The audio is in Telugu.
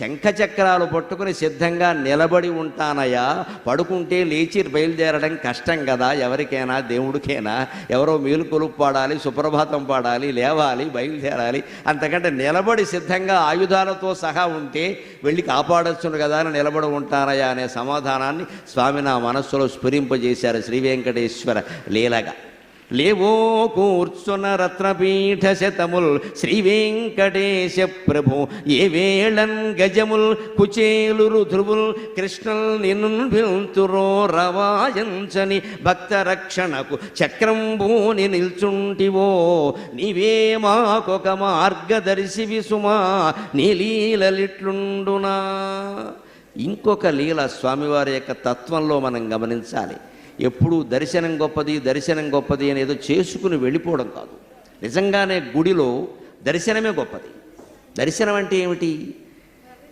శంఖచక్రాలు పట్టుకుని సిద్ధంగా నిలబడి ఉంటానయ్యా, పడుకుంటే లేచి బయలుదేరడం కష్టం కదా ఎవరికైనా, దేవుడికైనా. ఎవరో మేలుకొలుపు పాడాలి, సుప్రభాతం పాడాలి, లేవాలి, బయలుదేరాలి. అంతకంటే నిలబడి సిద్ధంగా ఆయుధాలతో సహా ఉంటే వెళ్ళి కాపాడొచ్చును కదా అని నిలబడి ఉంటానయ్యా అనే సమాధానాన్ని స్వామి నా మనస్సులో స్ఫురింపజేశారు శ్రీ వెంకటేశ్వర లీలగా. లేవో కూర్చున్న రత్నపీఠ శతముల్ శ్రీ వెంకటేశ ప్రభు, ఏ వేళన్ గజముల్ కుచేలు రుధువుల్ కృష్ణల్ నిన్ను పిలుతురో రవాయంచని భక్త రక్షణకు చక్రంబూని నిల్చుంటివో, నీవే మాకొక మార్గదర్శివి సుమా, నీ లీలలిట్లుండునా. ఇంకొక లీల స్వామివారి యొక్క తత్వంలో మనం గమనించాలి. ఎప్పుడూ దర్శనం గొప్పది, దర్శనం గొప్పది అనేదో చేసుకుని వెళ్ళిపోవడం కాదు. నిజంగానే గుడిలో దర్శనమే గొప్పది. దర్శనం అంటే ఏమిటి?